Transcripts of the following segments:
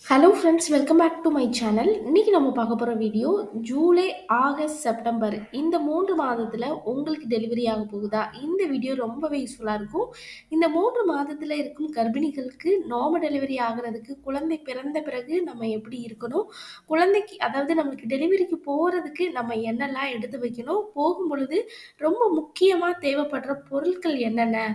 Hello friends, welcome back to my channel. இன்னைக்கு நம்ம பார்க்க போகிற வீடியோ ஜூலை, ஆகஸ்ட், செப்டம்பர் இந்த 3 மாதத்தில் உங்களுக்கு டெலிவரி ஆக போகுதா? இந்த வீடியோ ரொம்பவே யூஸ்ஃபுல்லாக இருக்கும். இந்த 3 மாதத்தில் இருக்கும் கர்ப்பிணிகளுக்கு நார்மல் டெலிவரி ஆகிறதுக்கு, குழந்தை பிறந்த பிறகு நம்ம எப்படி இருக்கணும், குழந்தைக்கு அதாவது நம்மளுக்கு டெலிவரிக்கு போகிறதுக்கு நம்ம என்னெல்லாம் எடுத்து வைக்கணும், போகும் பொழுது ரொம்ப முக்கியமாக தேவைப்படுற பொருட்கள் என்னென்ன,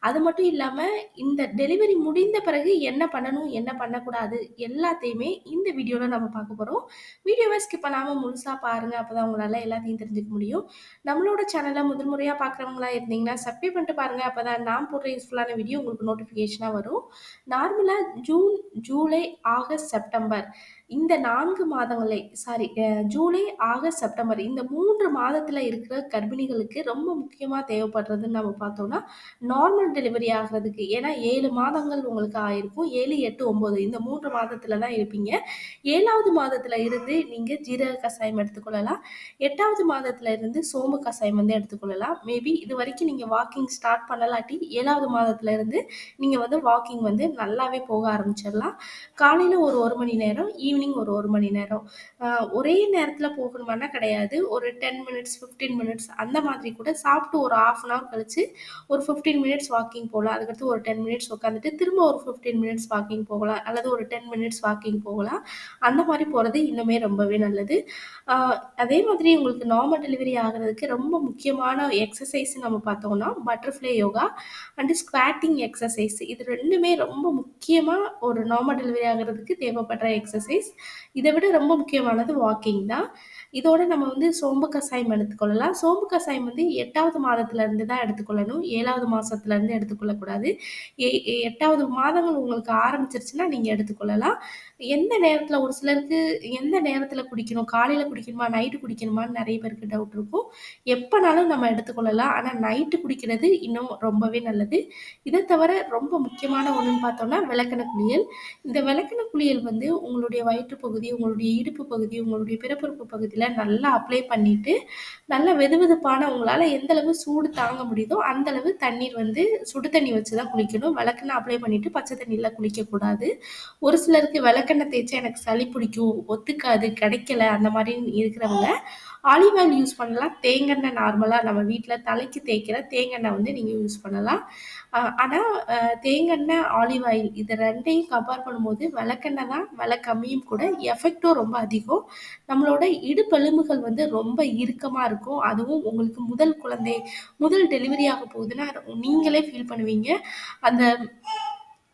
அது மட்டும் இல்லாம இந்த டெலிவரி முடிந்த பிறகு என்ன பண்ணணும், என்ன பண்ணக்கூடாது எல்லாத்தையுமே இந்த வீடியோல நம்ம பார்க்க போறோம். வீடியோவ ஸ்கிப் பண்ணாம முழுசா பாருங்க. அப்பதான் உங்களால எல்லாத்தையும் தெரிஞ்சுக்க முடியும். நம்மளோட சேனல முதல் முறையா பார்க்குறவங்களா இருந்தீங்கன்னா, சப்ஸ்கிரைப் பண்ணிட்டு பாருங்க. அப்பதான் நான் போடுற யூஸ்ஃபுல்லான வீடியோ உங்களுக்கு நோட்டிஃபிகேஷனா வரும். நார்மலா ஜூன், ஜூலை, ஆகஸ்ட், செப்டம்பர் இந்த 4 மாதங்களே ஜூலை, ஆகஸ்ட், செப்டம்பர் இந்த 3 மாதத்துல இருக்கிற கர்ப்பிணிகளுக்கு ரொம்ப முக்கியமா தேவைப்படுறதுன்னு நம்ம பார்த்தோம்னா, நார்மல் டெலிவரி ஆகுறதுக்கு. ஏன்னா 7 மாதங்கள் உங்களுக்கு ஆயிருக்கும். 7, 8, 9 இந்த 3 மாதத்துல தான் இருப்பீங்க. 7வது மாதத்துல இருந்து நீங்க ஜீரக கஷாயம் எடுத்துக்கொள்ளலாம். 8வது மாதத்துல இருந்து சோம்பு கஷாயம் வந்து எடுத்துக்கொள்ளலாம். மேபி இதுவரைக்கும் நீங்க வாக்கிங் ஸ்டார்ட் பண்ணலாட்டி 7வது மாதத்துல இருந்து நீங்க வந்து வாக்கிங் வந்து நல்லாவே போக ஆரம்பிச்சிடலாம். காலையில ஒரு 1 மணி நேரம், ஈவினிங் ஒரு 1 மணி நேரம். ஒரே நேரத்துல போகணுமான்னா கிடையாது. ஒரு 10 மினிட்ஸ், 15 மினிட்ஸ் அந்த மாதிரி கூட சாப்பிட்டு ஒரு 1/2 அன் ஹவர் கழிச்சு ஒரு 15 மினிட்ஸ் வாக்கிங் போலாம். அதுக்கடுத்து ஒரு 10 மினிட்ஸ் உட்காந்துட்டு திரும்ப ஒரு 15 மினிட்ஸ் வாக்கிங் போகலாம். அல்லது ஒரு 10 மினிட்ஸ் வாக்கிங் போகலாம். அந்த மாரி போறது இன்னுமே ரொம்பவே நல்லது. அ அதே மாதிரி உங்களுக்கு நார்மல் டெலிவரி ஆகுறதுக்கு ரொம்ப முக்கியமான எக்ஸர்சைஸ் நம்ம பார்த்தோம்னா, butterfly yoga and squatting exercise. இது 2மே ரொம்ப முக்கியமா ஒரு நார்மல் டெலிவரி ஆகுறதுக்கு தேவைப்படுற எக்ஸர்சைஸ். இத விட ரொம்ப முக்கியமானது வாக்கிங் தான். இதோட நம்ம வந்து சோம்பு கசாயம் எடுத்துக்கொள்ளலாம். சோம்பு கசாயம் வந்து 8வது மாதத்துல இருந்து தான் எடுத்துக்கொள்ளணும். 7வது மாசத்துல இருந்து எடுத்துக்கொள்ளக்கூடாது. 8வது மாதங்கள் உங்களுக்கு ஆரம்பிச்சிருச்சுன்னா நீங்க எடுத்துக்கொள்ளலாம். எந்த நேரத்துல ஒரு சிலருக்கு எந்த நேரத்துல குடிக்கணும்? காலையில குடிக்கணுமா? நைட்டு குடிக்கணுமான்னு நெறைய பேருக்கு டவுட் இருக்கும். எப்பனாலும் நம்ம எடுத்துக்கொள்ளலாம். ஆனா நைட்டு குடிக்கிறது இன்னும் ரொம்பவே நல்லது. இத தவிர ரொம்ப முக்கியமான ஒண்ணுன்னு பார்த்தோம்னா, விளக்கெண்ண குளியல். இந்த விளக்கெண்ண குளியல் வந்து உங்களுடைய வயிற்று பகுதி, உங்களுடைய இடுப்பு பகுதி, உங்களுடைய பிறப்புறுப்பு பகுதியில நல்லா அப்ளை பண்ணிட்டு, நல்லா வெதுவெதுப்பான உங்களால எந்த அளவு சூடு தாங்க முடியுதோ, அந்த அளவு தண்ணீர் வந்து சுடு தண்ணி வச்சு தான் குளிக்கணும். விளக்கெண்ண அப்ளை பண்ணிட்டு பச்சை தண்ணீல குளிக்கக்கூடாது. ஒரு சிலருக்கு விளக்கெண்ணெய் தேய்ச்சா எனக்கு சளி பிடிக்கும், ஒத்துக்காது, கிடைக்கல அந்த மாரி இருக்கிறவங்க, ஆலிவ் ஆயில் யூஸ் பண்ணலாம். தேங்கெண்ணெய் நார்மலா நம்ம வீட்ல தலைக்கு தேய்க்கிற தேங்கெண்ணெய் வந்து நீங்க யூஸ் பண்ணலாம். ஆனா தேங்கெண்ணெய், ஆலிவ் ஆயில் இது 2யும் கம்பேர் பண்ணும்போது விளக்கெண்ணெய் தான் விலை கம்மியும் கூட. எஃபெக்ட்டும் ரொம்ப அதிகம். நம்மளோட இடுப்பெலும்புகள் வந்து ரொம்ப இறுக்கமா இருக்கும். அதுவும் உங்களுக்கு முதல் குழந்தை, முதல் டெலிவரி ஆக போகுதுன்னா, நீங்களே ஃபீல் பண்ணுவீங்க. அந்த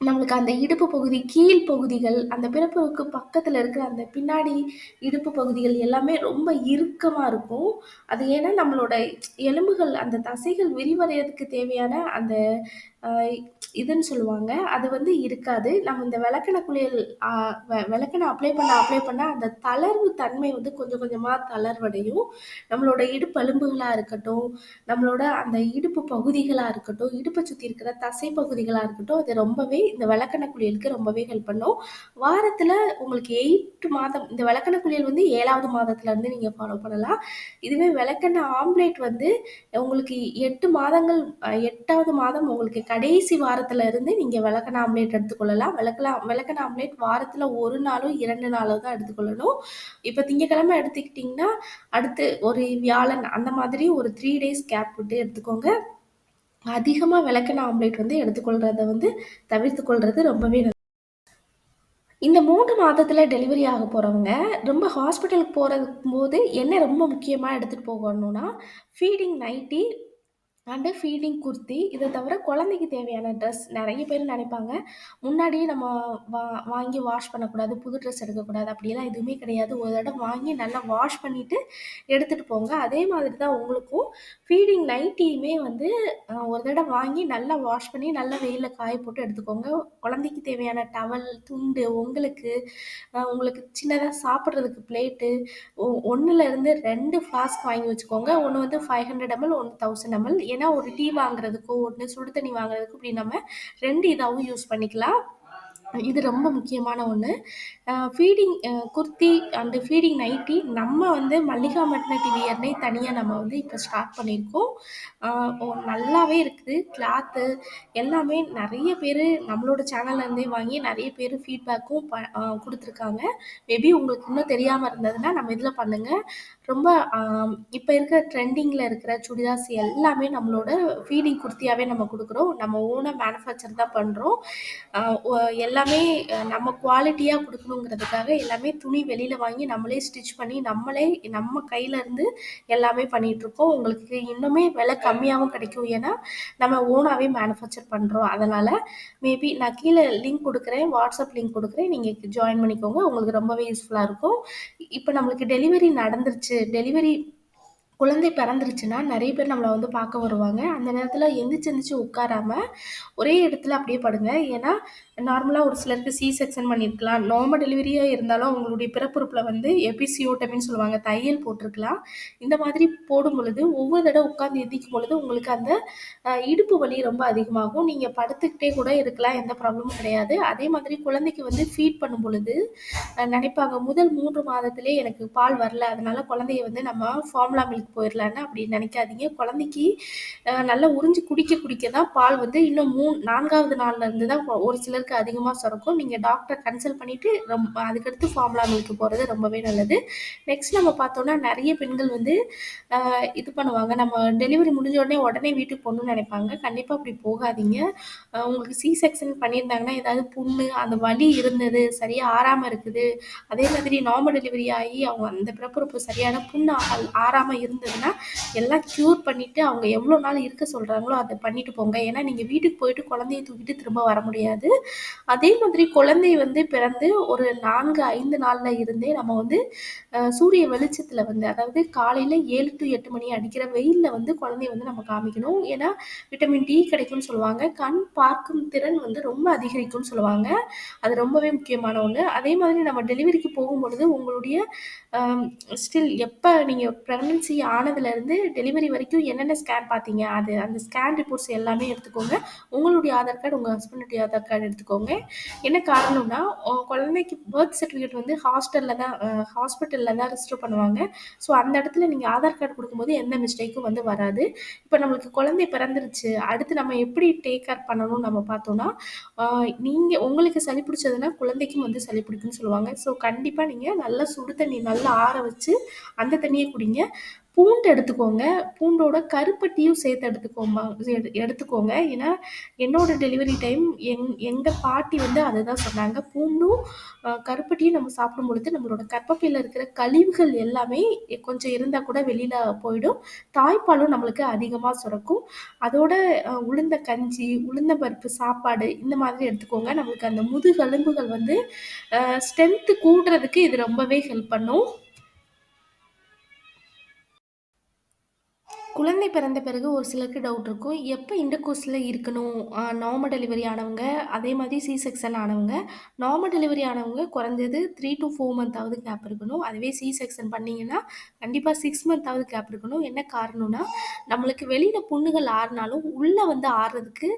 நம்மளுக்கு அந்த இடுப்பு பகுதி, கீழ் பகுதிகள், அந்த பிறப்புறுப்புக்கு பக்கத்துல இருக்கிற அந்த பின்னாடி இடுப்பு பகுதிகள் எல்லாமே ரொம்ப இறுக்கமா இருக்கும். அது ஏன்னா நம்மளோட எலும்புகள், அந்த தசைகள் விரிவடையறதுக்கு தேவையான அந்த அ இதுன்னு சொல்லுவாங்க. அது வந்து இருக்காது. நம்ம இந்த விளக்கெண்ணெ குளியல் அ விளக்கெண்ணெய் அப்ளை பண்ண அந்த தளர்வு தன்மை வந்து கொஞ்சம் கொஞ்சமா தளர்வடையும். நம்மளோட இடுப்பெலும்புகளா இருக்கட்டும், நம்மளோட அந்த இடுப்பு பகுதிகளா இருக்கட்டும், இடுப்ப சுத்தி இருக்கிற தசை பகுதிகளா இருக்கட்டும், அது ரொம்பவே இந்த விளக்கெண்ணெய் குளியலுக்கு ரொம்பவே ஹெல்ப் பண்ணும். வாரத்துல உங்களுக்கு 8 மாதம் இந்த விளக்கெண்ணெய் குளியல் வந்து 7வது மாதத்துல இருந்து நீங்க ஃபாலோ பண்ணலாம். இதுவே விளக்கெண்ணெய் ஆம்லேட் வந்து உங்களுக்கு 8 மாதங்கள் 8வது மாதம் உங்களுக்கு கடைசி வாரத்துல இருந்து நீங்க விளக்கெண்ணெய் ஆம்லேட் எடுத்துக்கொள்ளலாம். விளக்கெண்ணெய் ஆம்லேட் வாரத்துல 1 நாளோ, 2 நாளோ தான் எடுத்துக்கொள்ளணும். இப்ப திங்கட்கிழமை எடுத்துக்கிட்டீங்கன்னா, அடுத்து ஒரு வியாழன் அந்த மாதிரி ஒரு 3 டேஸ் கேப் விட்டு எடுத்துக்கோங்க. அதிகமா விளக்கெண்ணெய் ஆம்லேட் வந்து எடுத்துக்கொள்றத வந்து தவிர்த்துக் கொள்றது ரொம்பவே இந்த 3 மாதத்துல டெலிவரி ஆக போறவங்க, ரொம்ப ஹாஸ்பிட்டலுக்கு போது என்ன ரொம்ப முக்கியமா எடுத்துட்டு போகணும்னா, feeding nighty and feeding kurti. இத தவிர குழந்தைக்கு தேவையான ட்ரெஸ் நெறைய பேர் நெனைப்பாங்க, முன்னாடியே நம்ம வா வாங்கி வாஷ் பண்ணக்கூடாது, புது ட்ரெஸ் எடுக்கக்கூடாது அப்படியெல்லாம் எதுவுமே கிடையாது. ஒரு தடவ வாங்கி நல்லா வாஷ் பண்ணிட்டு எடுத்துட்டு போங்க. அதே மாதிரி தான் உங்களுக்கும் ஃபீடிங் நைட்டியுமே வந்து ஒரு தடவ வாங்கி நல்லா வாஷ் பண்ணி நல்லா வெயில்ல காய போட்டு எடுத்துக்கோங்க. குழந்தைக்கு தேவையான டவல், துண்டு, உங்களுக்கு சின்னதா சாப்பிடுறதுக்கு பிளேட்டு 1லேருந்து 2 ஃப்ளாஸ்க் வாங்கி வச்சுக்கோங்க. ஒண்ணு வந்து 500 எம்எல், ஒண்ணு 1000 எம்எல். ஏன்னா ஒரு டீ வாங்குறதுக்கோ, ஒண்ணு சுடு தண்ணி வாங்குறதுக்கோ இப்படி நம்ம 2 இதாவும் யூஸ் பண்ணிக்கலாம். இது ரொம்ப முக்கியமான ஒண்ணு. Feeding kurti and feeding nighty நம்ம வந்து மல்லிகா மெட்டர்னிட்டி வியர்னே தனியா நம்ம வந்து இப்ப ஸ்டார்ட் பண்ணியிருக்கோம். அ நல்லாவே இருக்குது. கிளாத்து எல்லாமே நெறைய பேரு நம்மளோட சேனல்ல இருந்தே வாங்கி நெறைய பேரு ஃபீட்பேக்கும் குடுத்துருக்காங்க. மேபி உங்களுக்கு இன்னும் தெரியாம இருந்ததுன்னா, நம்ம இதுல பண்ணுங்க. ரொம்ப அ இப்ப இருக்கிற ட்ரெண்டிங்ல இருக்கிற சுடிதார்ஸ் எல்லாமே நம்மளோட ஃபீடிங் குர்த்தியாவே நம்ம குடுக்குறோம். நம்ம ஓனா மேனுஃபேக்சர் தான் பண்றோம். அ ஒ எல்லாமே நம்ம குவாலிட்டியா குடுக்கணுங்கிறதுக்காக எல்லாமே துணி வெளியில வாங்கி நம்மளே ஸ்டிச் பண்ணி, நம்மளே நம்ம கையில இருந்து எல்லாமே பண்ணிட்டுருக்கோம். உங்களுக்கு இன்னுமே விலை கம்மியாவும் கிடைக்கும். ஏன்னா, நம்ம ஓனாவே மேனுஃபேக்சர் பண்றோம். அதனால மேபி நான் கீழ லிங்க் குடுக்குறேன். வாட்ஸ்அப் லிங்க் குடுக்குறேன். நீங்க ஜாயின் பண்ணிக்கோங்க. உங்களுக்கு ரொம்பவே யூஸ்ஃபுல்லா இருக்கும். இப்ப நம்மளுக்கு டெலிவரி நடந்துருச்சு. டெலிவரி குழந்தை பிறந்துருச்சுன்னா, நெறைய பேர் நம்மள வந்து பார்க்க வருவாங்க. அந்த நேரத்தில எந்திரிச்சு எந்திரிச்சு உட்காராம, ஒரே இடத்துல அப்படியே படுங்க. ஏன்னா, நார்மலா ஒரு சிலருக்கு செக்ஷன் பண்ணியிருக்கலாம். நார்மல் டெலிவரியா இருந்தாலும் அவங்களுடைய பிறப்புறுப்புல வந்து எபிசியோட்டமின்னு சொல்லுவாங்க. தையல் போட்டிருக்கலாம். இந்த மாதிரி போடும் பொழுது, ஒவ்வொரு தடவ உட்கார்ந்து எந்திரிக்கும் பொழுது, உங்களுக்கு அந்த இடுப்பு வலி ரொம்ப அதிகமாகும். நீங்க படுத்துக்கிட்டே கூட இருக்கலாம். எந்த ப்ராப்ளமும் கிடையாது. அதே மாதிரி குழந்தைக்கு வந்து ஃபீட் பண்ணும் பொழுது, நினைப்பாங்க முதல் 3 மாதத்திலேயே எனக்கு பால் வரல. அதனால குழந்தைய வந்து நம்ம ஃபார்முலா மில்க் போயிரலான்னு அப்படி நினைக்காதீங்க. குழந்தைக்கு நல்லா உறிஞ்சு குடிக்க குடிக்க தான் பால் வந்து இன்னும் 4வது நாள்ல இருந்து தான் ஒரு சிலருக்கு அதிகமா சுரக்கும். நீங்க டாக்டர கன்சல்ட் பண்ணிட்டு அதுக்கடுத்து ஃபார்முலா மில்க் போறது ரொம்பவே நல்லது. நெக்ஸ்ட் நம்ம பார்த்தோம்னா நெறைய பெண்கள் வந்து இது பண்ணுவாங்க. நம்ம டெலிவரி முடிஞ்ச உடனே வீட்டுக்கு போணும்னு நினைப்பாங்க. கண்டிப்பா அப்படி போகாதீங்க. உங்களுக்கு செக்ஷன் பண்ணியிருந்தாங்கன்னா, ஏதாவது புண்ணு, அந்த வலி இருந்தது, சரியா ஆறாம இருக்குது. அதே மாதிரி நார்மல் டெலிவரி ஆகி அவங்க அந்த பிறப்புறுப்பு சரியான புண்ணு ஆறாம இருந்ததுன்னா, எல்லாம் க்யூர் பண்ணிட்டு அவங்க எவ்வளோ நாள் இருக்க சொல்றாங்களோ, அத பண்ணிட்டு போங்க. ஏன்னா, நீங்க வீட்டுக்கு போயிட்டு குழந்தைய தூக்கிட்டு திரும்ப வர முடியாது. அதே மாதிரி குழந்தை வந்து பிறந்து ஒரு 4, 5 நாள்ல இருந்தே நம்ம வந்து சூரிய வெளிச்சத்தில வந்து அதாவது காலையில 7 டூ 8 மணி அடிக்கிற வெயில்ல வந்து குழந்தைய வந்து நம்ம காமிக்கணும். ஏன்னா, விட்டமின் டி கிடைக்கும்னு சொல்லுவாங்க. கண் பார்க்கும் திறன் வந்து ரொம்ப அதிகரிக்கும்னு சொல்லுவாங்க. அது ரொம்பவே முக்கியமான ஒண்ணு. அதே மாதிரி நம்ம டெலிவரிக்கு போகும்பொழுது உங்களுடைய அம் ஸ்டில் எப்ப நீங்க பிரெக்னன்சி ஆனதுலருந்து டெலிவரி வரைக்கும் என்னென்ன ஸ்கேன் பார்த்தீங்க, அந்த ஸ்கேன் ரிப்போர்ட்ஸ் எல்லாமே எடுத்துக்கோங்க. உங்களுடைய ஆதார் கார்டு, உங்க ஹஸ்பண்டுடைய ஆதார் கார்டு எடுத்துக்கோங்க. என்ன காரணம்னா, குழந்தைக்கு பர்த் சர்டிஃபிகேட் வந்து ஹாஸ்பிட்டல்ல தான் ரிஜிஸ்டர் பண்ணுவாங்க. ஸோ அந்த இடத்துல நீங்க ஆதார் கார்டு குடுக்கும்போது எந்த மிஸ்டேக்கும் வந்து வராது. இப்ப நம்மளுக்கு குழந்தை பிறந்துருச்சு. அடுத்து நம்ம எப்படி டேக் கேர் பண்ணணும்னு நம்ம பார்த்தோம்னா, ஆ நீங்க உங்களுக்கு சளி பிடிச்சதுன்னா, குழந்தைக்கும் வந்து சளி பிடிக்கும்னு சொல்லுவாங்க. ஸோ கண்டிப்பா நீங்க நல்லா சுடு தண்ணி நல்லா ஆற வச்சு, அந்த தண்ணிய குடிங்க. பூண்டு எடுத்துக்கோங்க. பூண்டோட கருப்பட்டியும் சேர்த்து எடுத்துக்கோங்க. ஏன்னா, என்னோட டெலிவரி டைம் எங்க பாட்டி வந்து அதுதான் சொன்னாங்க. பூண்டும், கருப்பட்டியும் நம்ம சாப்பிடும்பொழுது, நம்மளோட கர்ப்பப்பையில இருக்கிற கழிவுகள் எல்லாமே கொஞ்சம் இருந்தா கூட வெளியில போயிடும். தாய்ப்பாலும் நம்மளுக்கு அதிகமா சுரக்கும். அதோட உளுந்த கஞ்சி, உளுந்த பருப்பு சாப்பாடு இந்த மாதிரி எடுத்துக்கோங்க. நம்மளுக்கு அந்த முதுகெலும்புகள் வந்து ஸ்ட்ரென்த் கூடுறதுக்கு இது ரொம்பவே ஹெல்ப் பண்ணும். குழந்தை பிறந்த பிறகு ஒரு சிலருக்கு டவுட் இருக்கும். எப்போ இன்டர்கோர்ஸ்ல இருக்கணும்? நார்மல் டெலிவரி ஆனவங்க, அதே மாதிரி செக்ஷன் ஆனவங்க. நார்மல் டெலிவரி ஆனவங்க குறைஞ்சது 3 டூ 4 மந்த்தாவது கேப் இருக்கணும். அதுவே செக்ஷன் பண்ணீங்கன்னா, கண்டிப்பா 6 மந்த்தாவது கேப் இருக்கணும். என்ன காரணம்னா, நம்மளுக்கு வெளியில புண்ணுகள் ஆறுனாலும், உள்ள வந்து ஆறுறதுக்கு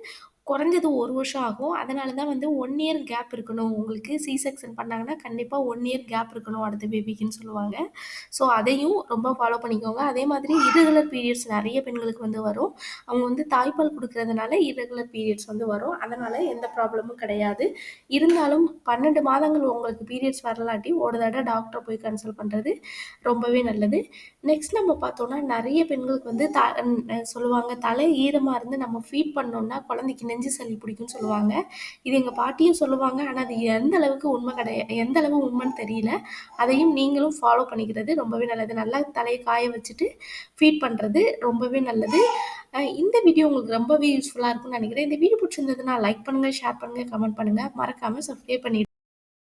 குறைஞ்சது 1 வருஷம் ஆகும். அதனால தான் வந்து 1 இயர் கேப் இருக்கணும். உங்களுக்கு செக்ஷன் பண்ணாங்கன்னா, கண்டிப்பா 1 இயர் கேப் இருக்கணும் அடுத்த பேபிக்குன்னு சொல்லுவாங்க. ஸோ அதையும் ரொம்ப ஃபாலோ பண்ணிக்கோங்க. அதே மாதிரி இர்ரெகுலர் பீரியட்ஸ் நெறைய பெண்களுக்கு வந்து வரும். அவங்க வந்து தாய்ப்பால் குடுக்குறதுனால இர்ரெகுலர் பீரியட்ஸ் வந்து வரும். அதனால எந்த ப்ராப்ளமும் கிடையாது. இருந்தாலும் 12 மாதங்கள் உங்களுக்கு பீரியட்ஸ் வரலாட்டி ஒரு தடவ டாக்டர போய் கன்சல்ட் பண்றது ரொம்பவே நல்லது. நெக்ஸ்ட் நம்ம பார்த்தோம்னா, நெறைய பெண்களுக்கு வந்து சொல்லுவாங்க, தலை ஈரமா இருந்து நம்ம ஃபீட் பண்ணோம்னா குழந்தைக்கு நெஞ்சு சளி பிடிக்கும்னு சொல்லுவாங்க. இது எங்க பாட்டியும் சொல்லுவாங்க. ஆனா, அது எந்த அளவுக்கு உண்மை எந்த அளவு உண்மைன்னு தெரியல. அதையும் நீங்களும் ஃபாலோ பண்ணிக்கிறது ரொம்பவே நல்லது. நல்லா தலைய காய வச்சுட்டு ஃபீட் பண்றது ரொம்பவே நல்லது. இந்த வீடியோ உங்களுக்கு ரொம்பவே யூஸ்ஃபுல்லா இருக்கும்னு நெனைக்கிறேன். இந்த வீடியோ பிடிச்சிருந்ததுன்னா லைக் பண்ணுங்க, ஷேர் பண்ணுங்க, கமெண்ட் பண்ணுங்க. மறக்காம சப்ஸ்கிரைப் பண்ணிடுங்க.